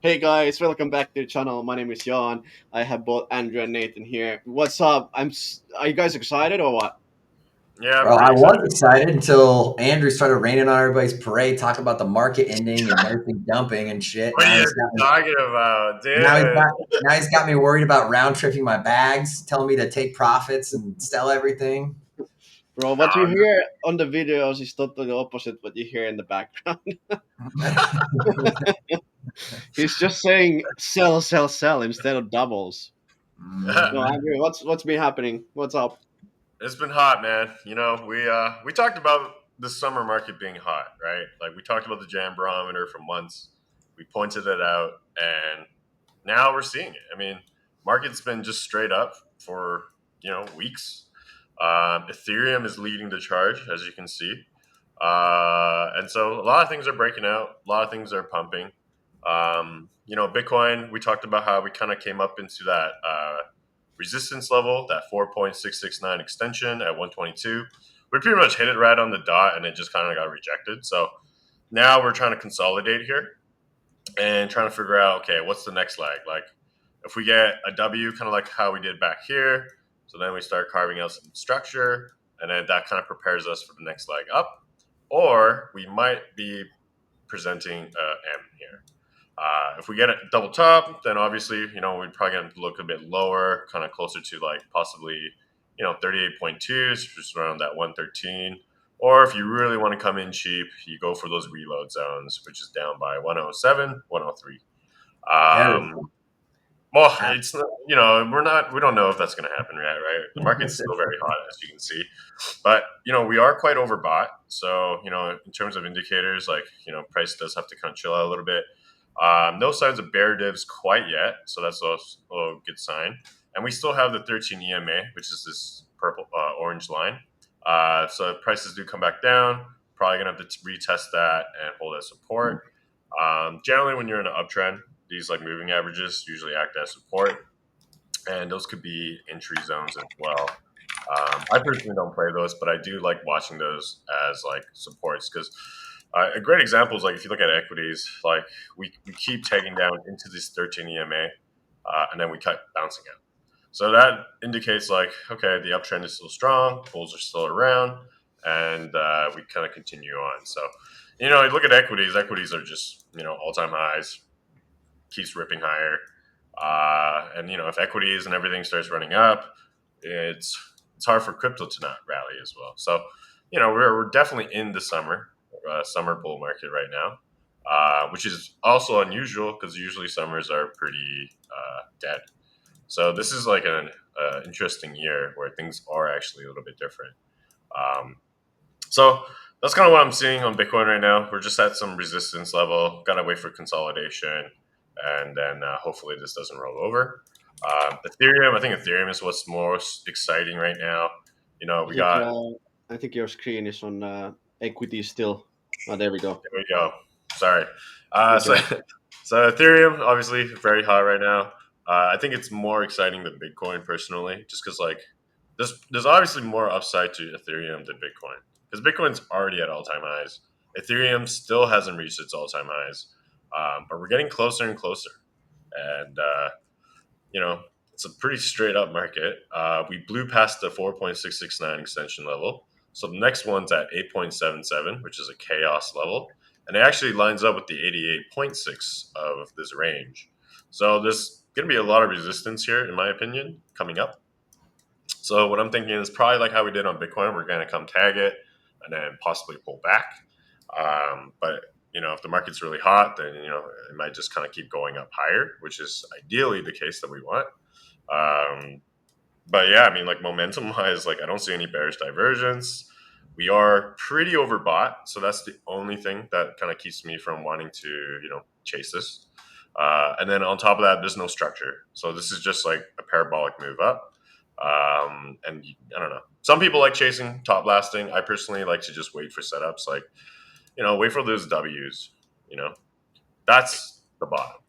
Hey guys, welcome back to the channel. My name is Jan. I have both Andrew and Nathan here. What's up? Are you guys excited or what? Yeah, I'm Bro, pretty I was excited. excited until Andrew started raining on everybody's parade, talking about the market ending and everything dumping and shit. What are you talking about, Now he's dude? got now he's got me worried about round tripping my bags, telling me to take profits and sell everything. Bro, what you No, hear on the videos is totally opposite what you hear in the background. He's just saying sell, sell, sell instead of doubles. No, Mhm. Andrew, what's been happening? What's up? it's been hot, man. We talked about the summer market being hot, right? Like we talked about the jam barometer for months. We pointed it out, and now we're seeing it. I mean, market's been just straight up for weeks. Ethereum is leading the charge, as you can see, and so a lot of things are breaking out. A lot of things are pumping. Bitcoin. We talked about how we kind of came up into that resistance level, that 4.669 extension at 122. We pretty much hit it right on the dot, and it just kind of got rejected. So now we're trying to consolidate here and trying to figure out, okay, what's the next leg? Like, if we get a W, kind of like how we did back here, so then we start carving out some structure, and then that kind of prepares us for the next leg up, or we might be presenting M here. If we get a double top, then obviously, we'd probably gonna look a bit lower, kind of closer to like possibly, 38.2, just around that 113. Or if you really want to come in cheap, you go for those reload zones, which is down by 107, 103. There we Um, well, go. it's not, we don't know if that's going to happen yet, right? The market's still very hot, as you can see, but we are quite overbought. So in terms of indicators, like price does have to kind of chill out a little bit. No signs of bear divs quite yet, so that's a good sign. And we still have the 13 EMA, which is this purple orange line. So if prices do come back down, probably gonna have to retest that and hold as support. Generally, when you're in an uptrend, these like moving averages usually act as support, and those could be entry zones as well. I personally don't play those, but I do like watching those as like supports because a great example is like if you look at equities, like we keep taking down into this 13 EMA, and then we cut bouncing out. So that indicates like okay, the uptrend is still strong, bulls are still around, and we kind of continue on. So you look at equities. Equities are just all time highs, keeps ripping higher. And if equities and everything starts running up, it's hard for crypto to not rally as well. So we're definitely in the summer bull market right now, which is also unusual because usually summers are pretty dead. So this is like an interesting year where things are actually a little bit different. Um, so that's kind of what I'm seeing on Bitcoin right now. We're just at some resistance level. Got to wait for consolidation, and then hopefully this doesn't roll over. Ethereum, I think Ethereum is what's most exciting right now. I We think got I think your screen is on equity still. Oh, there we go. there we go. Sorry. So Okay. so Ethereum obviously very hot right now. I think it's more exciting than Bitcoin personally, just because like there's obviously more upside to Ethereum than Bitcoin because Bitcoin's already at all time highs. Ethereum still hasn't reached its all time highs, but we're getting closer and closer, and you know it's a pretty straight up market. We blew past the 4.669 extension level, so the next one's at 8.77, which is a chaos level, and it actually lines up with the 88.6 of this range. So there's going to be a lot of resistance here, in my opinion, coming up. So what I'm thinking is probably like how we did on Bitcoin, we're going to come tag it and then possibly pull back. But if the market's really hot, then it might just kind of keep going up higher, which is ideally the case that we want. Um, but yeah, I mean, like momentum wise, like I don't see any bearish divergence. We are pretty overbought, so that's the only thing that kind of keeps me from wanting to chase this. And then on top of that, there's no structure, so this is just like a parabolic move up. And I don't know. Some people like chasing top blasting. I personally like to just wait for setups, like wait for those W's. You know, that's the bottom.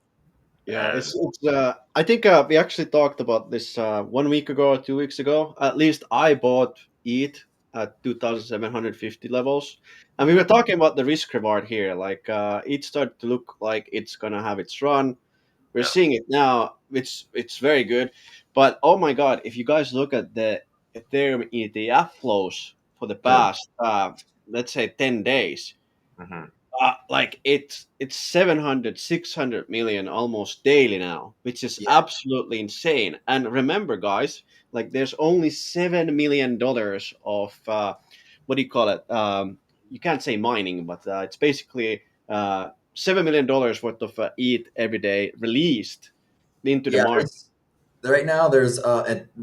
Yeah, And it's. I think we actually talked about this 1 week ago or 2 weeks ago. At least I bought ETH at 2,750 levels, and we were talking about the risk reward here. Like it started to look like it's gonna have its run. We're Yeah, seeing it now. It's very good. But oh my god, if you guys look at the Ethereum ETF flows for the Good. past let's say 10 days, hmm like it's 700, 600 million almost daily now, which is Yeah. absolutely insane. And remember guys, like there's only $7 million of what do you call it, you can't say mining, but it's basically $7 million worth of ETH every day released into the Yeah. market. Right now, there's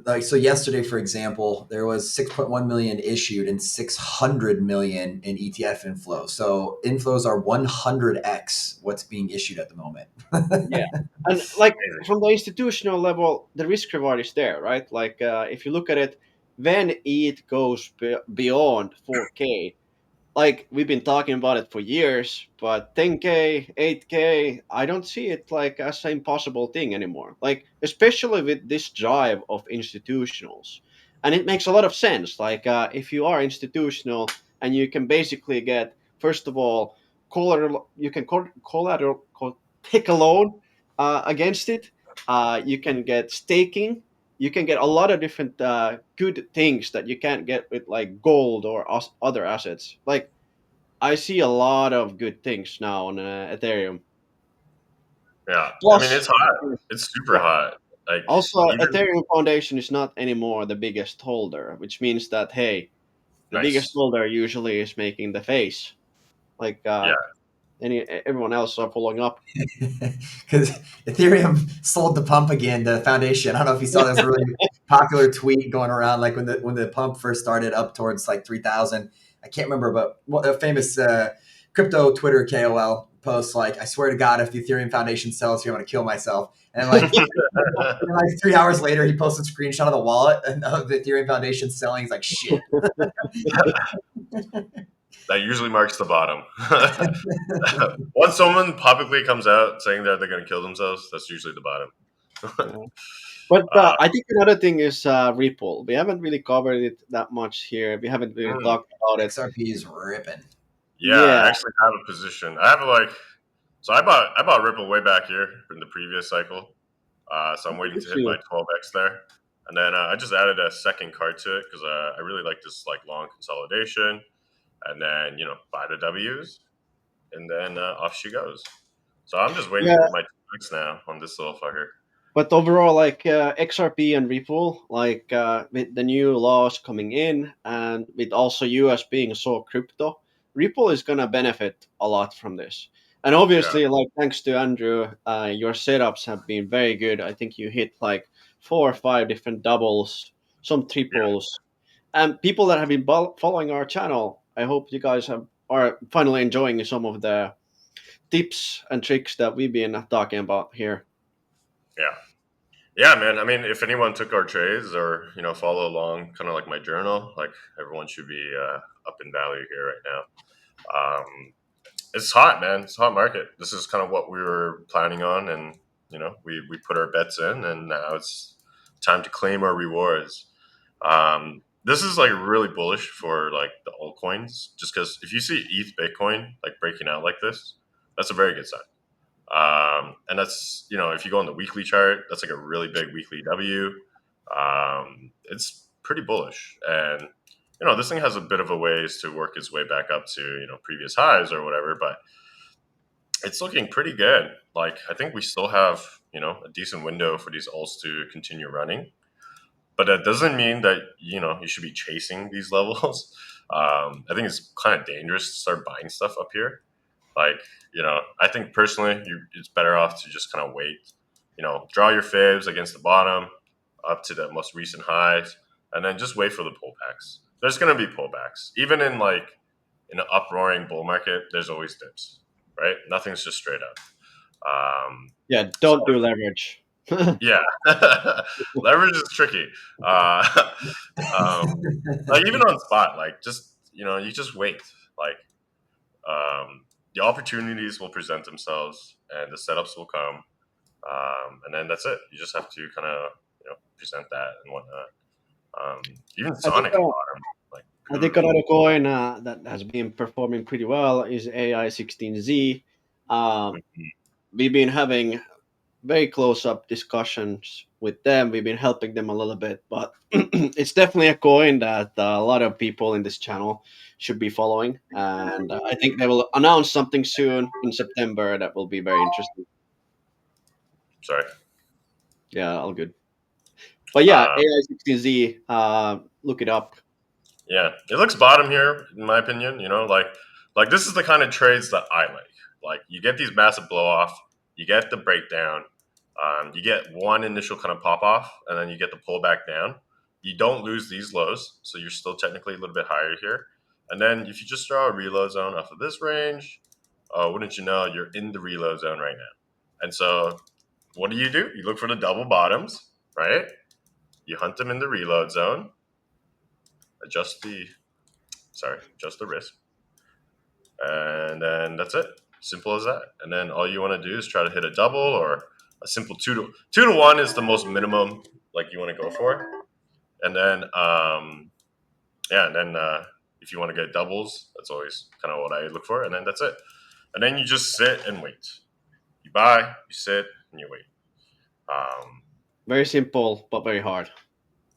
like so. Yesterday, for example, there was 6.1 million issued and 600 million in ETF inflow. So inflows are 100x what's being issued at the moment. Yeah, and like from the institutional level, the risk reward is there, right? Like if you look at it, when ETH goes beyond 4K, like we've been talking about it for years, but 10K, 8K, I don't see it like as an impossible thing anymore. Like especially with this drive of institutionals, and it makes a lot of sense. Like if you are institutional and you can basically get, first of all, collateral, you can take a loan against it. You can get staking. You can get a lot of different good things that you can't get with like gold or other assets. Like I see a lot of good things now on Ethereum. yeah. I mean, Plus, it's hot. It's super yeah. hot. Like Also, even Ethereum Foundation is not anymore the biggest holder, which means that hey, the biggest nice. holder usually is making the face. Like Yeah, everyone else are following up. Because Ethereum sold the pump again, the foundation. I don't know if you saw this really popular tweet going around, like when the pump first started up towards like 3,000. I can't remember, but a famous crypto Twitter KOL posts like, "I swear to God, if the Ethereum Foundation sells here, I'm gonna kill myself." And like 3 hours later, he posts a screenshot of the wallet and of the Ethereum Foundation selling. He's like, "Shit." that usually marks the bottom. Once someone publicly comes out saying that they're going to kill themselves, that's usually the bottom. Yeah. But uh, I think another thing is Ripple. We haven't really covered it that much here. We haven't really mm, talked about it. XRP is ripping. yeah, I Yeah, actually have a position. I have like, so I bought Ripple way back here in the previous cycle. So I'm waiting me to hit my too. 12x there, and then I just added a second card to it because I really like this like long consolidation, and then buy the W's, and then off she goes. So I'm just waiting to Yeah, hit my 2x now on this little fucker. but overall, like XRP and Ripple, like with the new laws coming in, and with also US being so crypto, Ripple is gonna benefit a lot from this. And Yeah, obviously, like thanks to Andrew, your setups have been very good. I think you hit like 4 or 5 different doubles, some yeah. triples, and people that have been following our channel. I hope you guys are finally enjoying some of the tips and tricks that we've been talking about here. Yeah. Yeah, man. I mean, if anyone took our trades or follow along, kind of like my journal, like everyone should be up in value here right now. It's hot, man. It's a hot market. This is kind of what we were planning on, and we put our bets in, and now it's time to claim our rewards. This is like really bullish for like the altcoins, just because if you see ETH Bitcoin like breaking out like this, that's a very good sign. And that's, if you go on the weekly chart, that's like a really big weekly W. It's pretty bullish. And, this thing has a bit of a ways to work its way back up to, previous highs or whatever, but it's looking pretty good. Like, I think we still have, a decent window for these alts to continue running. But that doesn't mean that, you should be chasing these levels. I think it's kind of dangerous to start buying stuff up here. Like, I think personally, it's better off to just kind of wait. Draw your fibs against the bottom, up to the most recent highs, and then just wait for the pullbacks. There's going to be pullbacks, even in like in an uproaring bull market. There's always dips, right? Nothing's just straight up. Yeah, So don't do leverage. yeah, leverage is tricky. Uh, um, like even on spot, like just you just wait. Like the opportunities will present themselves and the setups will come, and then that's it. You just have to kind of present that and whatnot. Even I think Sonic at bottom, like I think beautiful. another coin that has been performing pretty well is AI 16Z. Um, we've been having very close up discussions with them. We've been helping them a little bit, but it's definitely a coin that a lot of people in this channel should be following. And I think they will announce something soon in September that will be very interesting. Sorry. Yeah, all good. But yeah, Um, AI16Z, look it up. Yeah, it looks bottom here, in my opinion. Like this is the kind of trades that I like. Like you get these massive blow off, you get the breakdown, you get one initial kind of pop off, and then you get the pullback down. You don't lose these lows, so you're still technically a little bit higher here. And then if you just draw a reload zone off of this range, wouldn't you know, you're in the reload zone right now. And so what do? You look for the double bottoms, right? You hunt them in the reload zone, adjust the just the risk. And then that's it. Simple as that. And then all you want to do is try to hit a double or a simple 2 to 1 is the most minimum like you want to go for. And then yeah, and then if you want to get doubles, that's always kind of what I look for. And then that's it. And then you just sit and wait. You buy, you sit, and you wait. Um, Very simple, but very hard.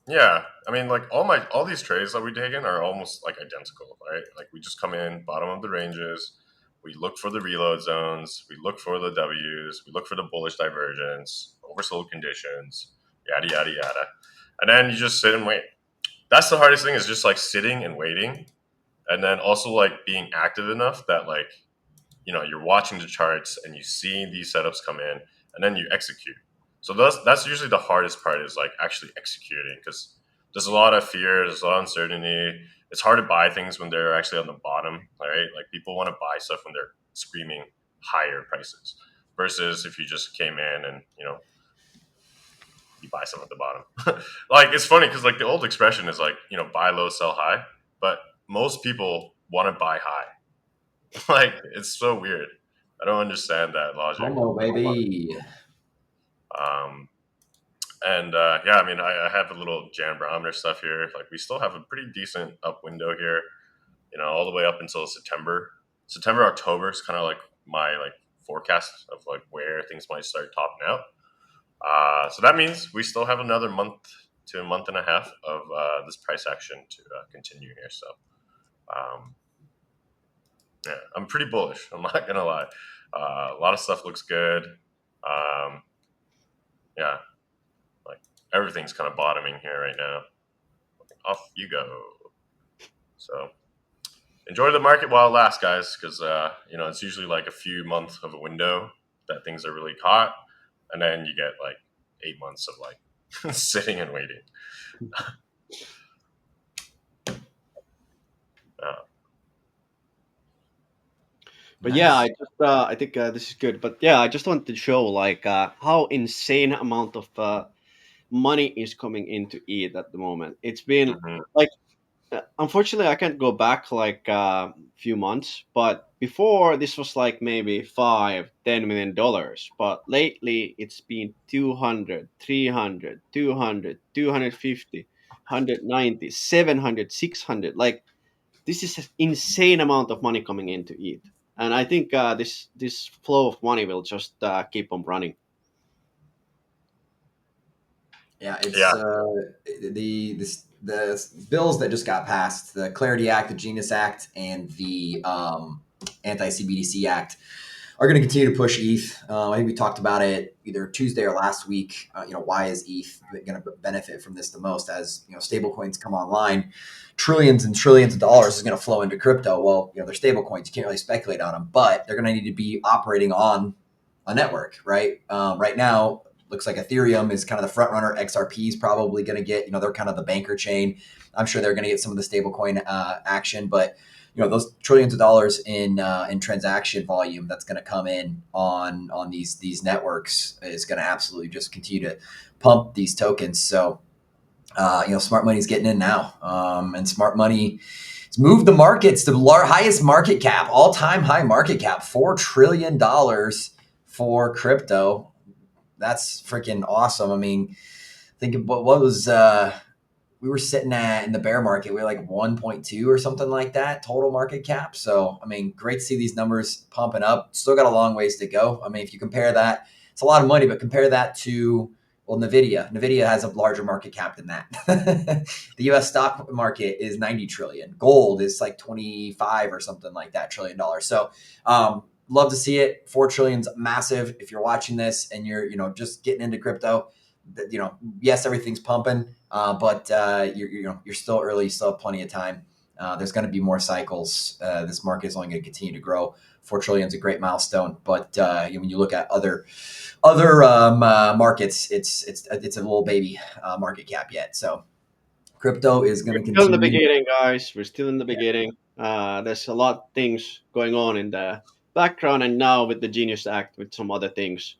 Yeah, I mean, like all these trades that we take in are almost like identical, right? Like we just come in bottom of the ranges, we look for the reload zones, we look for the W's, we look for the bullish divergence, oversold conditions, yada yada yada, and then you just sit and wait. That's the hardest thing is just like sitting and waiting, and then also like being active enough that like you're watching the charts and you see these setups come in and then you execute. So that's usually the hardest part is like actually executing because there's a lot of fear, there's a lot of uncertainty. It's hard to buy things when they're actually on the bottom, right? Like people want to buy stuff when they're screaming higher prices versus if you just came in and you buy some at the bottom. Like it's funny because like the old expression is like buy low, sell high, but most people want to buy high. Like it's so weird. I don't understand that logic. Homo, baby. Um, and yeah, I mean, I have a little Jan barometer stuff here. Like we still have a pretty decent up window here. All the way up until September. September, October is kind of like my like forecast of like where things might start topping out. So that means we still have another month to a month and a half of this price action to continue here. So um, yeah, I'm pretty bullish. I'm not gonna lie. A lot of stuff looks good. Um, yeah, like everything's kind of bottoming here right now. Off you go. So enjoy the market while it lasts, guys, because it's usually like a few months of a window that things are really hot, and then you get like 8 months of like sitting and waiting. But Nice. yeah, I think this is good. But yeah, I just wanted to show like how insane amount of money is coming into it at the moment. It's been Mm-hmm. like unfortunately I can't go back like a few months, but before this was like maybe 5-10 million dollars, but lately it's been 200, 300, 200, 250, 190, 700, 600. Like this is an insane amount of money coming into it, and I think this flow of money will just keep on running. Yeah, it's Yeah. the bills that just got passed, the Clarity Act, the Genius Act, and the anti CBDC Act are going to continue to push ETH. I think we talked about it either Tuesday or last week. Why is ETH going to benefit from this the most? As stable coins come online, trillions and trillions of dollars is going to flow into crypto. Well, they're stable coins. You can't really speculate on them, but they're going to need to be operating on a network, right? Right now, looks like Ethereum is kind of the front runner. XRP is probably going to get, they're kind of the banker chain. I'm sure they're going to get some of the stablecoin action, but those trillions of dollars in transaction volume that's going to come in on these networks is going to absolutely just continue to pump these tokens. So smart money's getting in now, and smart money has moved the markets to the highest market cap, all-time high market cap, $4 trillion for crypto. That's freaking awesome. I mean, think of what was we were sitting at in the bear market. We were like 1.2 or something like that total market cap. So I mean, great to see these numbers pumping up. Still got a long ways to go. I mean, if you compare that it's a lot of money, but compare that to, well, Nvidia. Nvidia has a larger market cap than that. The U.S. stock market is 90 trillion. Gold is like 25 or something like that $1 trillion. So, love to see it. 4 trillion's massive. If you're watching this and you're, just getting into crypto, yes, everything's pumping, but you're still early. You still have plenty of time. There's going to be more cycles. This market is only going to continue to grow. 4 trillion is a great milestone, but when you look at other markets, it's a little baby market cap yet. So crypto is going to We're still in the continue. beginning, guys. We're still in the beginning. There's a lot of things going on in the background, and now with the Genius Act, with some other things,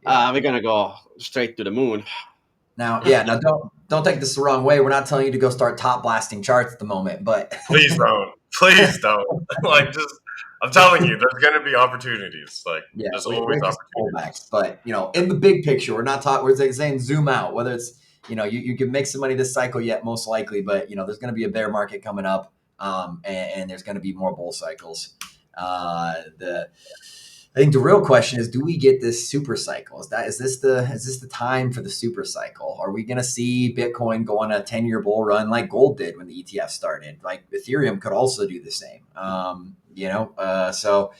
Yeah. we're gonna go straight to the moon. Now don't take this the wrong way. We're not telling you to go start top blasting charts at the moment, but Please don't. Please don't. Like, just, I'm telling you, there's going to be opportunities. Like, yeah, there's we always have some pullbacks. opportunities. But in the big picture, we're not talking. We're saying zoom out. Whether it's you can make some money this cycle yet, most likely, but there's going to be a bear market coming up, and there's going to be more bull cycles. I think the real question is, do we get this super cycle? Is this the time for the super cycle? Are we going to see Bitcoin go on a 10-year bull run like gold did when the ETF started? Like Ethereum could also do the same. So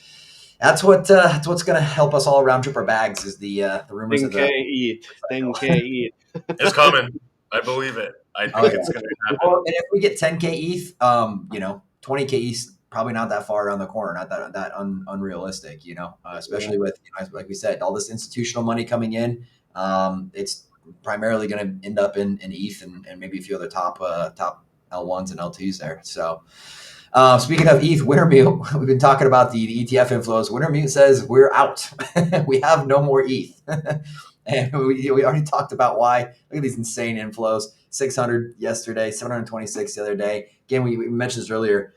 that's what's going to help us all round trip our bags is the rumors of 10K the eat, cycle. 10K eat. It's coming. I believe it. I Oh think yeah. it's going to happen. Well, and if we get 10K ETH, 20K ETH probably not that far around the corner, not that unrealistic, especially with like we said, all this institutional money coming in. It's primarily going to end up in ETH and maybe a few other top L1s and L2s there. So speaking of ETH, Wintermute, we've been talking about the ETF inflows. Wintermute says we're out. We have no more ETH. And we already talked about why. Look at these insane inflows. 600 yesterday, 726 the other day. Again, we mentioned this earlier.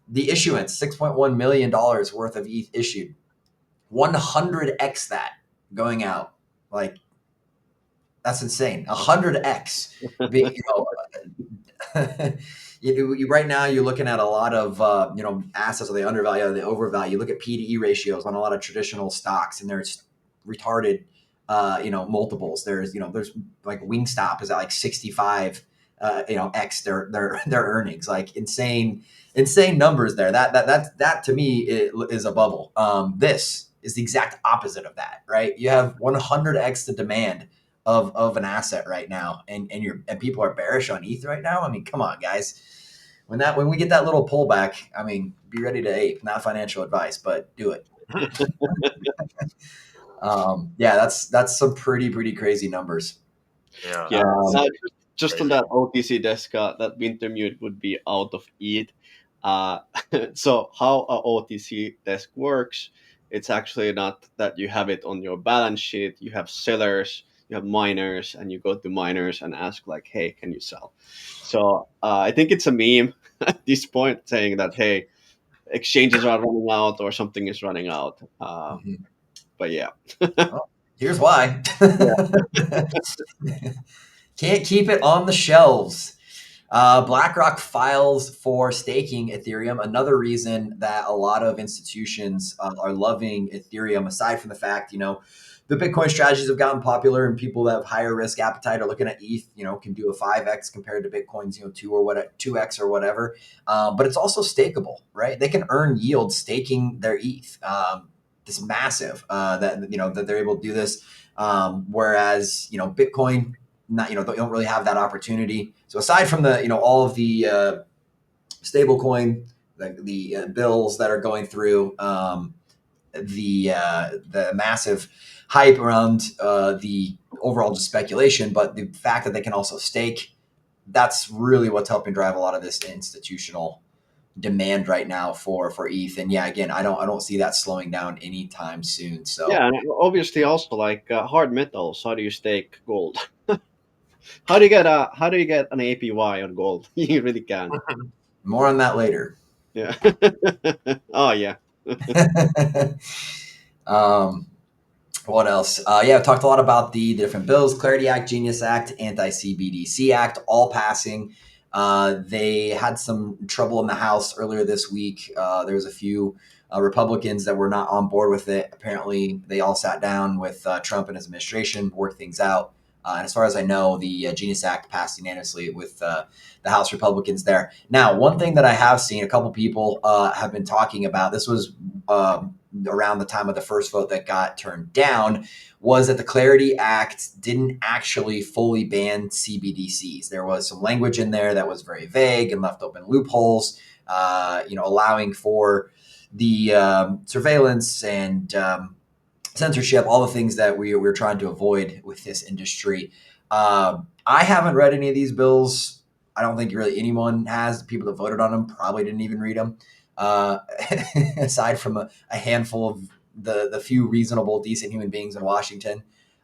The issuance, $6.1 million worth of ETH issued. 100x that going out. Like, that's insane. 100x. Right now, you're looking at a lot of assets. Are they undervalued? Are they overvalued? You look at P/E ratios on a lot of traditional stocks, and there's retarded, multiples. There's like Wingstop is at like 65, x their earnings, like insane numbers there. That to me is a bubble. This is the exact opposite of that, right? You have 100x the demand of an asset right now, and people are bearish on ETH right now. I mean, come on, guys. When we get that little pullback, I mean, be ready to ape. Not financial advice, but do it. That's some pretty crazy numbers. Yeah. Yeah. Just on Crazy. that OTC desk, that Wintermute would be out of ETH. So how a OTC desk works, it's actually not that you have it on your balance sheet. You have sellers, you have miners, and you go to miners and ask like, "Hey, can you sell?" So I think it's a meme at this point saying that, "Hey, exchanges are running out or something is running out." Mhm. But yeah, Well, here's why. yeah, Can't keep it on the shelves. BlackRock files for staking Ethereum. Another reason that a lot of institutions are loving Ethereum, aside from the fact, the Bitcoin strategies have gotten popular and people that have higher risk appetite are looking at ETH, can do a 5x compared to Bitcoin's, 2x or whatever. But it's also stakeable, right? They can earn yield staking their ETH. This massive that they're able to do this. Whereas, Bitcoin, not they don't really have that opportunity. So aside from the all of the stable coin, the bills that are going through, the massive hype around the overall just speculation, but the fact that they can also stake, that's really what's helping drive a lot of this institutional demand right now for ETH. And yeah, again, I don't see that slowing down anytime soon. So yeah, and obviously also like hard metals. How do you stake gold? How do you get an APY on gold? You really can't. more on that later. Yeah. Oh yeah. um, what else? I've talked a lot about the different bills: Clarity Act, Genius Act, Anti-CBDC Act, all passing. They had some trouble in the House earlier this week. There was a few Republicans that were not on board with it. Apparently, they all sat down with Trump and his administration, worked things out. And as far as I know, the Genius Act passed unanimously with the House Republicans there. Now, one thing that I have seen, a couple people have been talking about, this was around the time of the first vote that got turned down, was that the Clarity Act didn't actually fully ban CBDCs. There was some language in there that was very vague and left open loopholes, allowing for the surveillance and censorship, all the things that we're trying to avoid with this industry. I haven't read any of these bills. I don't think really anyone has. The people that voted on them probably didn't even read them, aside from a handful of the few reasonable, decent human beings in Washington.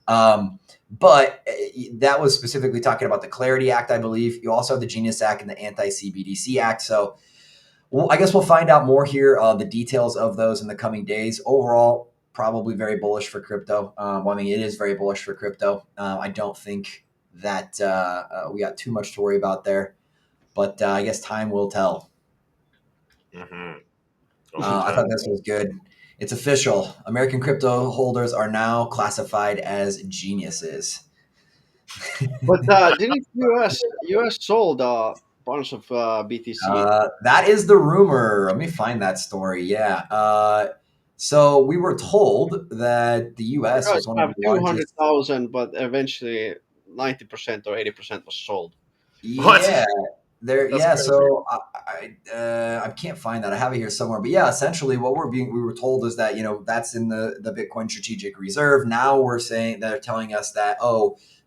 But that was specifically talking about the Clarity Act, I believe. You also have the Genius Act and the Anti-CBDC Act. So I guess we'll find out more here, the details of those in the coming days. Overall, probably very bullish for crypto. It is very bullish for crypto. I don't think that we got too much to worry about there, but I guess time will tell. Mm-hmm. I thought this was good. It's official. American crypto holders are now classified as geniuses. But didn't US sold a bunch of BTC? That is the rumor. Let me find that story. Yeah. So we were told that the U.S. was one of Have the two hundred largest. thousand, but eventually 90% or 80% was sold. Yeah, What? there. That's Yeah. crazy. So I can't find that. I have it here somewhere. But yeah, essentially, what we were told is that that's in the Bitcoin strategic reserve. Now they're telling us that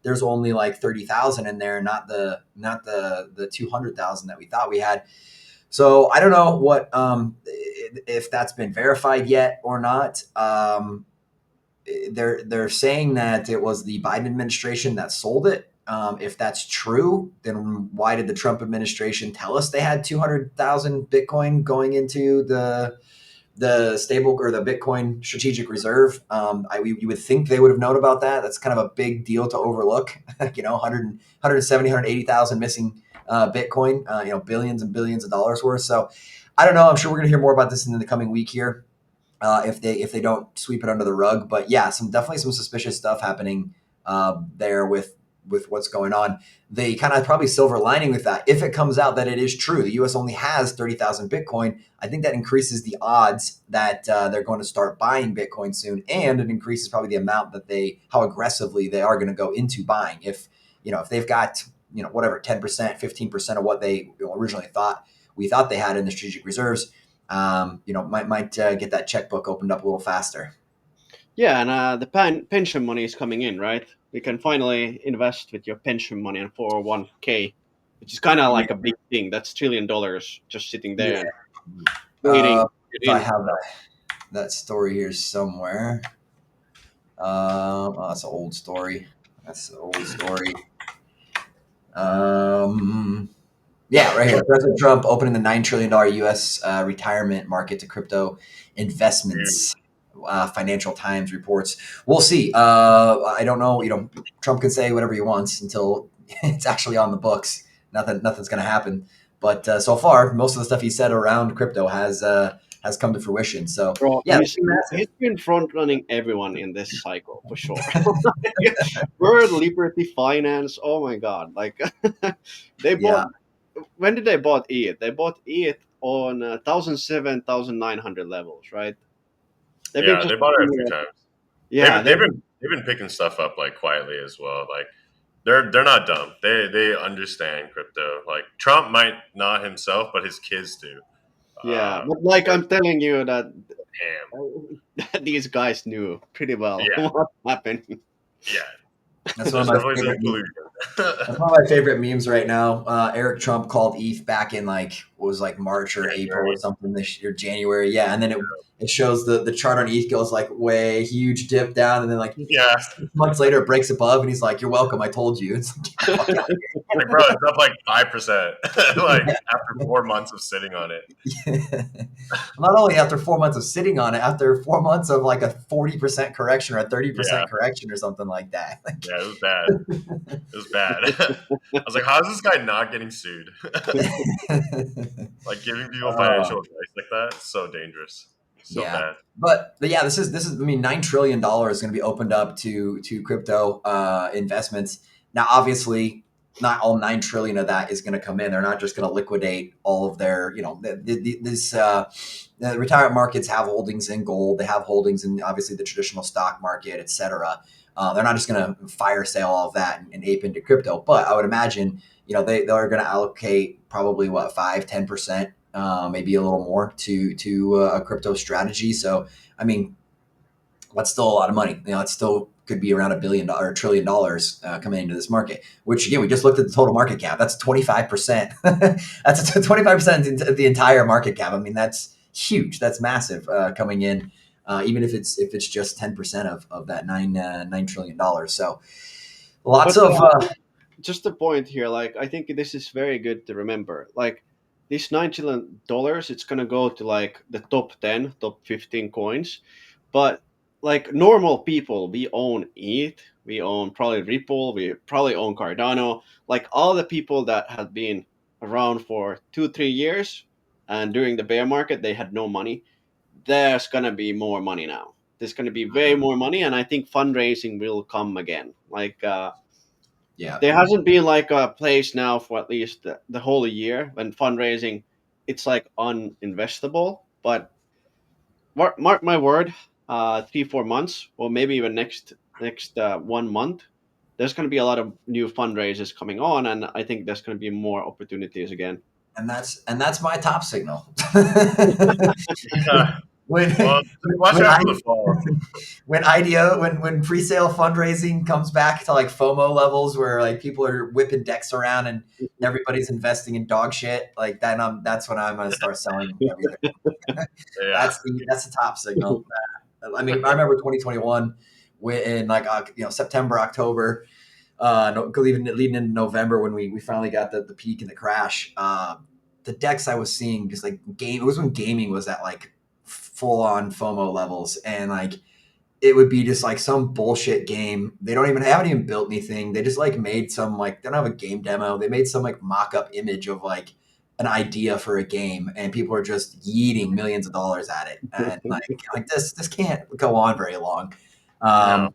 there's only like 30,000 in there, not the 200,000 that we thought we had. So I don't know what if that's been verified yet or not. They're saying that it was the Biden administration that sold it. If that's true, then why did the Trump administration tell us they had 200,000 Bitcoin going into the stable or the Bitcoin strategic reserve? You would think they would have known about that. That's kind of a big deal to overlook. 170, 180,000 missing Bitcoin. Billions and billions of dollars worth. So I don't know. I'm sure we're going to hear more about this in the coming week here. If they don't sweep it under the rug. But yeah, definitely some suspicious stuff happening there with what's going on. They kind of probably silver lining with that. If it comes out that it is true, the U.S. only has 30,000 Bitcoin, I think that increases the odds that they're going to start buying Bitcoin soon, and it increases probably the amount how aggressively they are going to go into buying. If they've got whatever 10%, 15% of what they originally we thought they had in the strategic reserves. Might get that checkbook opened up a little faster. Yeah, and the pension money is coming in, right? You can finally invest with your pension money and 401k, which is kind of Yeah. like a big thing. That's $1 trillion just sitting there Yeah. and waiting to If get I in. have that story here somewhere. That's an old story. Yeah, right here. President Trump opening the $9 trillion U.S. Retirement market to crypto investments. Financial Times reports. We'll see. I don't know. Trump can say whatever he wants until it's actually on the books. Nothing's going to happen. But so far, most of the stuff he said around crypto has come to fruition. So Bro, yeah, it's he's massive. been front running everyone in this cycle for sure. World Liberty Finance. Oh my God! Like they Yeah, bought. When did they bought ETH? They bought ETH on 1,700, 1,900 levels, right? They've been Yeah, just they bought it a few times. yeah, They've they've they've been been they've been picking stuff up like quietly as well. Like they're not dumb. They understand crypto. Like Trump might not himself, but his kids do. yeah. Uh, But like they're I'm telling you that ham. these guys knew pretty well Yeah, what happened. yeah. that's one of There's my definitely some favorite memes. collusion. That's one of my favorite memes right now. Eric Trump called ETH back in March or April or January. something this year, January. Yeah, and then it shows the chart on ETH goes like way huge dip down, and then like Yeah, 6 months later it breaks above, and he's like, "You're welcome, I told you." It's like, get the fuck out like bro, it's up like 5%. Like after 4 months of sitting on it. of here. Not only after 4 months of sitting on it, after 4 months of like a 40% correction or a 30% Yeah, correction or something like that. yeah, it was bad. It was bad. I was like, how is this guy not getting sued? Like giving people Uh, financial advice like that, so dangerous, so Yeah, bad. but yeah, this is. I mean, $9 trillion is going to be opened up to crypto investments. Now, obviously, not all 9 trillion of that is going to come in. They're not just going to liquidate all of their. The retirement markets have holdings in gold. They have holdings in obviously the traditional stock market, etc. They're not just going to fire sale all of that and ape into crypto. But I would imagine they're going to allocate probably what 5-10%, maybe a little more to a crypto strategy. So I mean, that's still a lot of money. It still could be around $1 billion or $1 trillion coming into this market. Which again, we just looked at the total market cap. That's 25%. That's 25% of the entire market cap. I mean, that's huge. That's massive coming in. Even if it's just 10% of that $9 trillion. So lots But of just a point here, like I think this is very good to remember. Like this $9 trillion, it's gonna go to like the top 10, top 15 coins. But like normal people, we own ETH, we own probably Ripple, we probably own Cardano. Like all the people that have been around for 2-3 years, and during the bear market they had no money. There's gonna be more money now. There's gonna be way more money, and I think fundraising will come again. Like yeah. there hasn't been like a place now for at least the whole year when fundraising it's like uninvestable. But mark my word, 3-4 months or maybe even next 1 month, there's going to be a lot of new fundraisers coming on, and I think there's going to be more opportunities again. And that's my top signal. Yeah. when Well, just watch when out I for the fall. when IDO when pre-sale fundraising comes back to like FOMO levels where like people are whipping decks around and everybody's investing in dog shit like that, that's when I'm gonna start selling everything. Yeah. That's the top signal. I mean, I remember 2021 when like September, October, leading into November when we finally got the peak and the crash. The decks I was seeing just like game. It was when gaming was at like full on FOMO levels, and like it would be just like some bullshit game. Haven't even built anything. They just like made some like they don't have a game demo. They made some like mock up image of like an idea for a game, and people are just yeeting millions of dollars at it, and like this can't go on very long. No.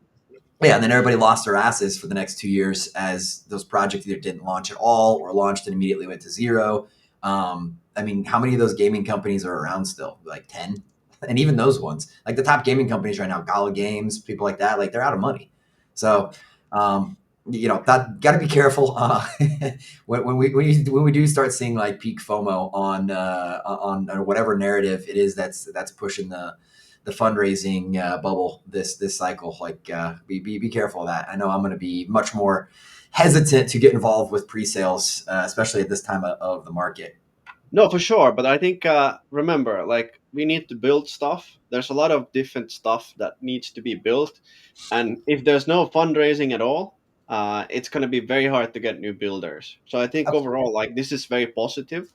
Yeah, and then everybody lost their asses for the next 2 years as those projects either didn't launch at all or launched and immediately went to zero. I mean, how many of those gaming companies are around still? Like 10? And even those ones, like the top gaming companies right now, Gala Games, people like that, like they're out of money. So, that got to be careful when we do start seeing like peak FOMO on whatever narrative it is that's pushing the fundraising bubble this cycle. Like, be careful of that. I know I'm going to be much more hesitant to get involved with pre-sales, especially at this time of the market. No, for sure. But I think remember, like we need to build stuff. There's a lot of different stuff that needs to be built, and if there's no fundraising at all, it's going to be very hard to get new builders. So I think overall, like this is very positive.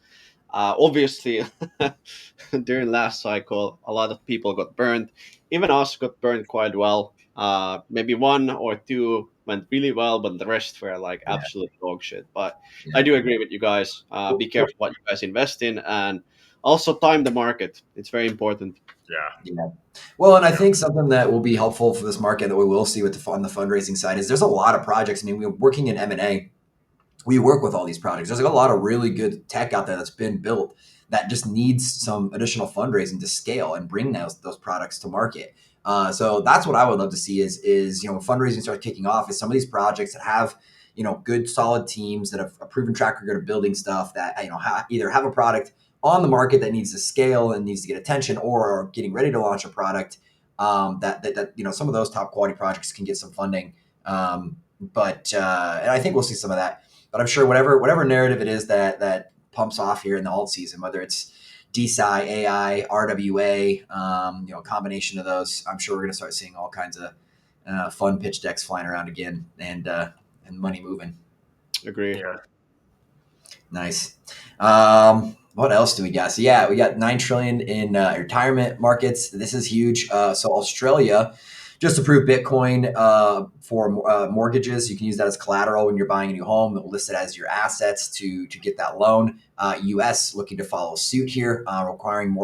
Obviously, during last cycle, a lot of people got burned. Even us got burned quite well. Maybe one or two went really well, but the rest were like Yeah, absolute dog shit. But I yeah. do agree with you guys. Be careful what you guys invest in, and also time the market. It's very important. Yeah. Yeah. Well, and I Yeah. think something that will be helpful for this market that we will see with on the fundraising side is there's a lot of projects. I mean, we're working in M&A. We work with all these projects. There's like a lot of really good tech out there that's been built that just needs some additional fundraising to scale and bring those products to market. So that's what I would love to see is when fundraising starts kicking off, is some of these projects that have good solid teams that have a proven track record of building stuff that either have a product on the market that needs to scale and needs to get attention, or are getting ready to launch a product that some of those top quality projects can get some funding. But and I think we'll see some of that. But I'm sure whatever narrative it is that pumps off here in the alt season, whether it's DeSci, AI, RWA, a combination of those, I'm sure we're going to start seeing all kinds of fun pitch decks flying around again and money moving. Agree. Yeah. Nice. What else do we got? So yeah, we got 9 trillion in retirement markets. This is huge. So Australia just approved Bitcoin for mortgages. You can use that as collateral when you're buying a new home. It'll list it as your assets to get that loan. U.S. looking to follow suit here, requiring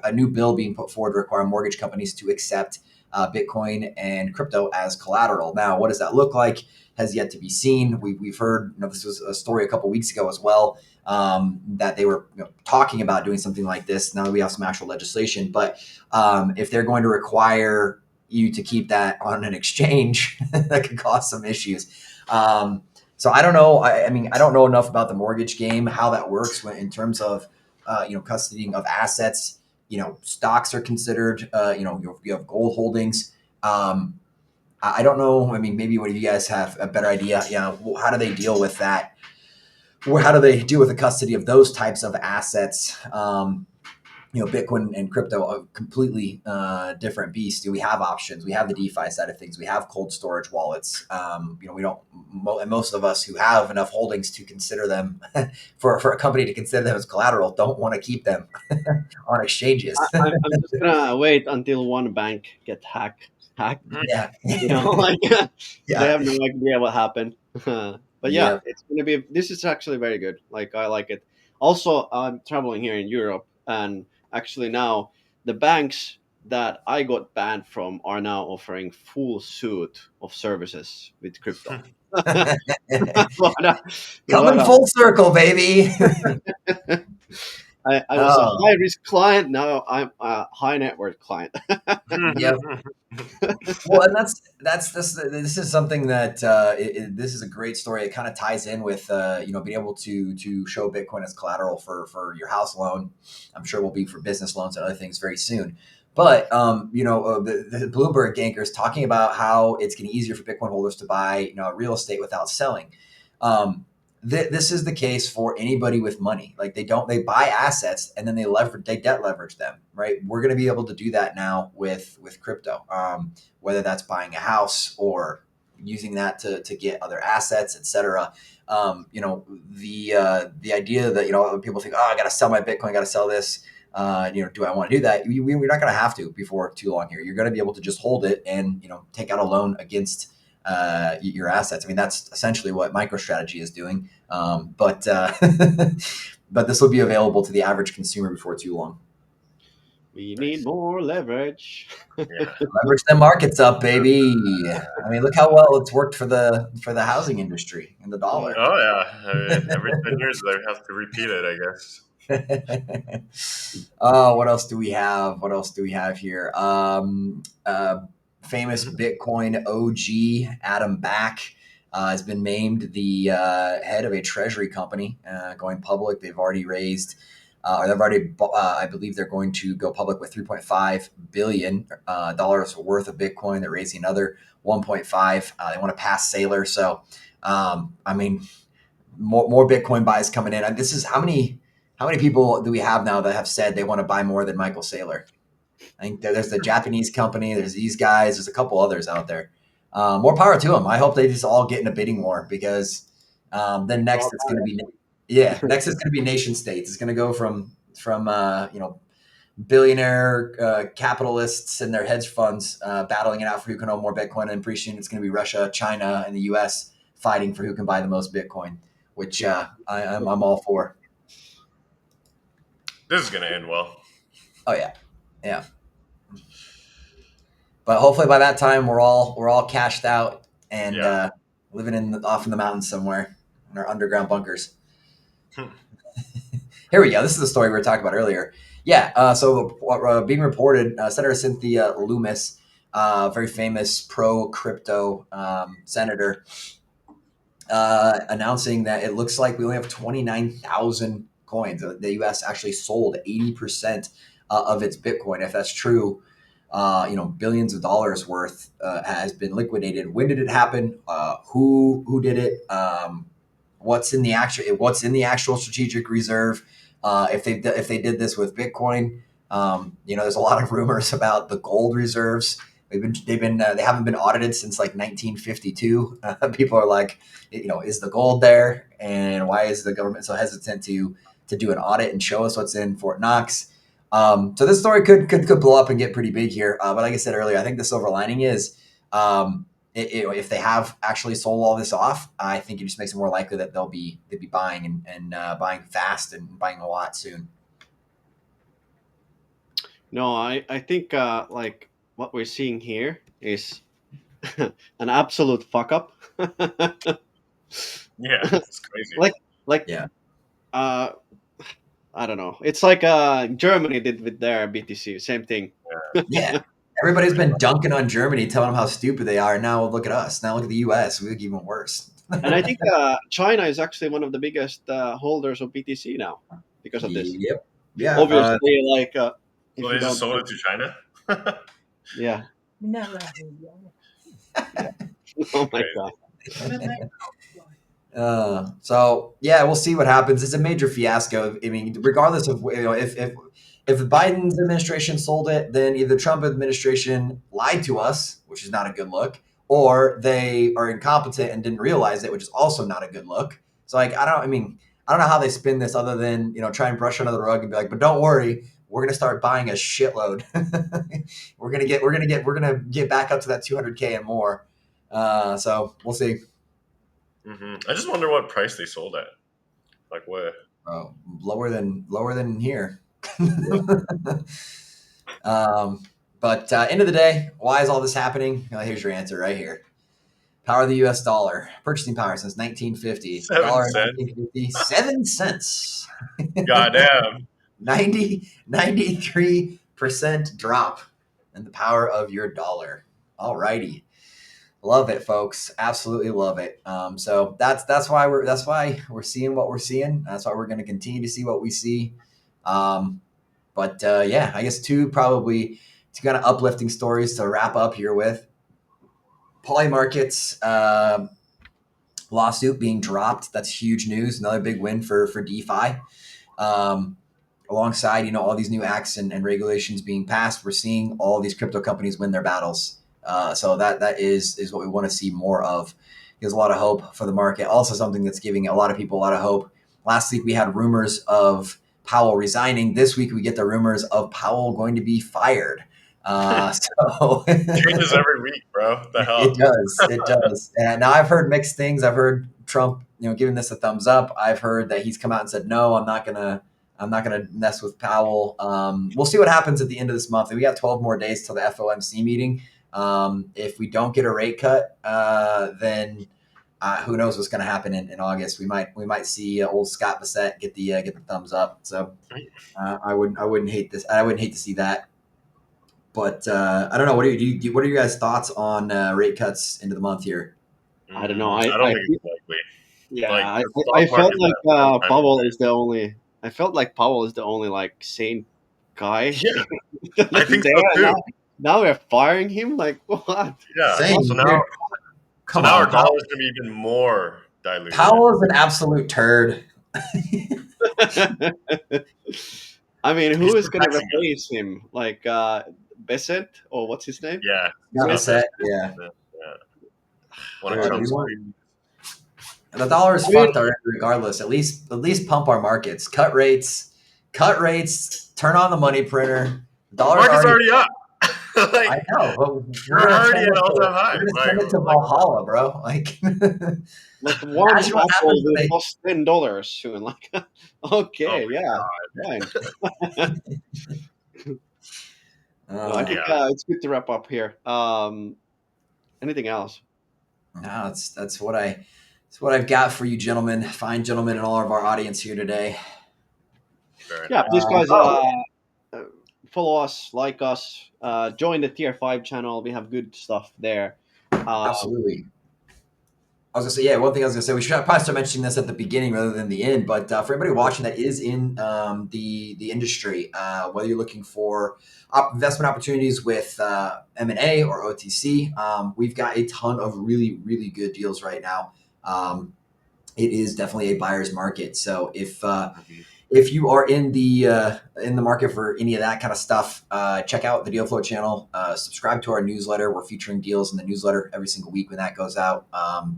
a new bill being put forward to require mortgage companies to accept Bitcoin and crypto as collateral. Now, what does that look like? Has yet to be seen. We've heard, this was a story a couple weeks ago as well, that they were talking about doing something like this. Now that we have some actual legislation, but if they're going to require you to keep that on an exchange, that could cause some issues. So I don't know. I mean, I don't know enough about the mortgage game, how that works in terms of, custodying of assets. Stocks are considered, you have gold holdings. I don't know. I mean, maybe one of you guys have a better idea. How do they deal with that? How do they deal with the custody of those types of assets? Bitcoin and crypto are completely different beasts. We have options. We have the DeFi side of things. We have cold storage wallets. We don't. And most of us who have enough holdings to consider them for a company to consider them as collateral don't want to keep them on exchanges. I'm just gonna wait until one bank gets hacked. Yeah, Like they yeah, have no idea what happened. But yeah, yeah. it's gonna be. This is actually very good. Like I like it. Also, I'm traveling here in Europe, and actually now the banks that I got banned from are now offering full suite of services with crypto. What a- what Coming a- full circle, baby. I was a Oh, high risk client. Now I'm a high net worth client. yep. Well, and that's this is something that this is a great story. It kind of ties in with being able to show Bitcoin as collateral for your house loan. I'm sure will be for business loans and other things very soon. But the Bloomberg anchor is talking about how it's getting easier for Bitcoin holders to buy real estate without selling. This is the case for anybody with money. Like they buy assets and then they debt leverage them, right? We're going to be able to do that now with crypto, whether that's buying a house or using that to get other assets, etc. The idea that people think, oh, I got to sell my Bitcoin, I got to sell this. Do I want to do that? We're not going to have to before too long here. You're going to be able to just hold it and take out a loan against your assets. I mean, that's essentially what MicroStrategy is doing. But but this will be available to the average consumer before too long. We need more leverage. Yeah. Leverage the markets up, baby. I mean, look how well it's worked for the housing industry and the dollar. Oh yeah. I mean, every 10 years they have to repeat it, I guess. Oh, what else do we have? What else do we have here? Famous Bitcoin OG Adam Back has been named the head of a treasury company going public. They've already raised, I believe they're going to go public with $3.5 billion worth of Bitcoin. They're raising another 1.5. They want to pass Saylor. So, I mean, more Bitcoin buys coming in. And this is how many people do we have now that have said they want to buy more than Michael Saylor? I think there's the Japanese company. There's these guys. There's a couple others out there. More power to them. I hope they just all get in a bidding war because then next it's going to be next it's going to be nation states. It's going to go from billionaire capitalists and their hedge funds battling it out for who can own more Bitcoin, and pretty soon it's going to be Russia, China, and the U.S. fighting for who can buy the most Bitcoin, which I'm all for. This is gonna end well. Oh yeah, yeah. But hopefully by that time we're all cashed out and Yeah. living off in the mountains somewhere in our underground bunkers. Here we go. This is the story we were talking about earlier. Yeah. So being reported, Senator Cynthia Loomis, very famous pro crypto senator, announcing that it looks like we only have 29,000 coins. The U.S. actually sold 80% of its Bitcoin. If that's true, billions of dollars worth has been liquidated. When did it happen? Who did it? What's in the actual strategic reserve? If they did this with Bitcoin, there's a lot of rumors about the gold reserves. They haven't been audited since like 1952. People are like, is the gold there, and why is the government so hesitant to do an audit and show us what's in Fort Knox? So this story could blow up and get pretty big here. But like I said earlier, I think the silver lining is if they have actually sold all this off, I think it just makes it more likely that they'll be buying and buying fast and buying a lot soon. No, I think like what we're seeing here is an absolute fuck up. Yeah, it's crazy. like Yeah. uh I don't know. It's like Germany did with their BTC, same thing. Yeah. Everybody's been dunking on Germany, telling them how stupid they are. Now look at us. Now look at the U.S. We look even worse. And I think China is actually one of the biggest holders of BTC now because of this. Yep. Yeah. Obviously, like if So you they just don't, sold it to China. yeah. Never. Oh my Crazy. god. So yeah, we'll see what happens. It's a major fiasco. I mean, regardless of if Biden's administration sold it, then either Trump administration lied to us, which is not a good look, or they are incompetent and didn't realize it, which is also not a good look. So like, I don't know how they spin this other than try and brush under the rug and be like, but don't worry, we're gonna start buying a shitload. we're gonna get back up to that 200K and more. So we'll see. I just wonder what price they sold at. Like what? Oh, lower than here. But end of the day, why is all this happening? Here's your answer right here. Power of the U.S. dollar, purchasing power since 1950. 7 cents. 1950, 7 cents. Goddamn. 93% drop in the power of your dollar. All righty. Love it, folks. Absolutely love it. So that's why we're seeing what we're seeing. That's why we're going to continue to see what we see. But yeah, I guess two kind of uplifting stories to wrap up here with. Polymarket's lawsuit being dropped. That's huge news. Another big win for DeFi. Alongside all these new acts and regulations being passed, we're seeing all these crypto companies win their battles. So that is what we want to see more of. Gives a lot of hope for the market. Also something that's giving a lot of people a lot of hope. Last week we had rumors of Powell resigning. This week we get the rumors of Powell going to be fired. So Changes every week, bro. The hell? It does. And now I've heard mixed things. I've heard Trump, giving this a thumbs up. I've heard that he's come out and said, no, I'm not gonna mess with Powell. We'll see what happens at the end of this month. And we got 12 more days till the FOMC meeting. If we don't get a rate cut, then who knows what's going to happen in August? We might see old Scott Bassett get the thumbs up. So I wouldn't hate this. I wouldn't hate to see that. But I don't know. What are your guys' thoughts on rate cuts into the month here? I don't know. I don't think it's likely. Yeah, Like, I the stock felt market like that- Powell is the only. I felt like Powell is the only like sane guy. Yeah, I think so there. too. Now we're firing him. Like what? Yeah. Same, So now, dude. Come our on, dollar is going to be even more diluted. Powell is an absolute turd. I mean, who He's is going to protecting us. replace him? Like Bassett or what's his name? Yeah. Scott Bassett, Yeah. One of Yeah, Trump's the dollar is fucked already regardless. At least pump our markets. Cut rates. Turn on the money printer. The dollar market's already up. Like, I know, but we're already at all-time high. We're gonna send it to Valhalla, bro. Like, like one Imagine what apple happens will when they- cost $10 soon. Like, okay, Oh my yeah, fine. No, I think Yeah. it's good to wrap up here. Anything else? no, that's what I've got for you, gentlemen, fine gentlemen, and all of our audience here today. Very Yeah, nice. please, guys, follow us, like us, join the Tier 5 channel. We have good stuff there. Absolutely. I was gonna say, yeah. One thing I was gonna say, we should probably start mentioning this at the beginning rather than the end. But for everybody watching that is in the industry, whether you're looking for investment opportunities with M&A or OTC, we've got a ton of really really good deals right now. It is definitely a buyer's market. So if you are in the market for any of that kind of stuff, check out the Deal Flow channel. Subscribe to our newsletter. We're featuring deals in the newsletter every single week when that goes out.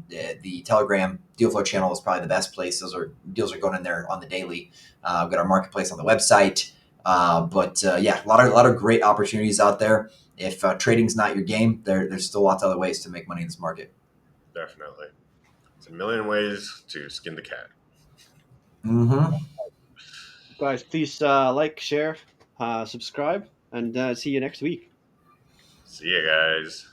The Telegram Deal Flow channel is probably the best place. Deals are going in there on the daily. We've got our marketplace on the website. Yeah, a lot of great opportunities out there. If trading's not your game, there's still lots of other ways to make money in this market. Definitely. It's a million ways to skin the cat. Mm-hmm. Guys, please like, share, subscribe, and see you next week. See you guys.